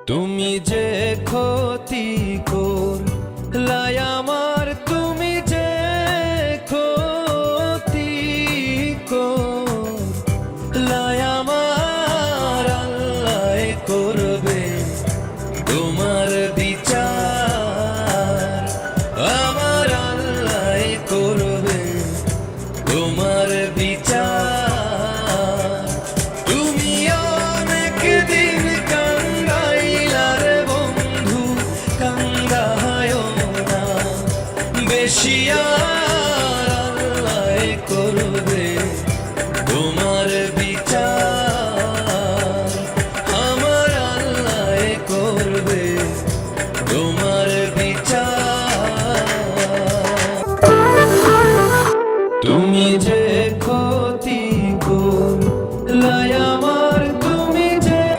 তুমি যে ক্ষতি করলাই আমার, তুমি যে ক্ষতি করলাই আমার, আল্লাহ করবে তোমার বিচার, আমার আল্লাহ করবে তোমার বিচার। তুমি অনেক দিন কাঙ্গাইলার বন্ধু, কাঙ্গায়ও না বেশি।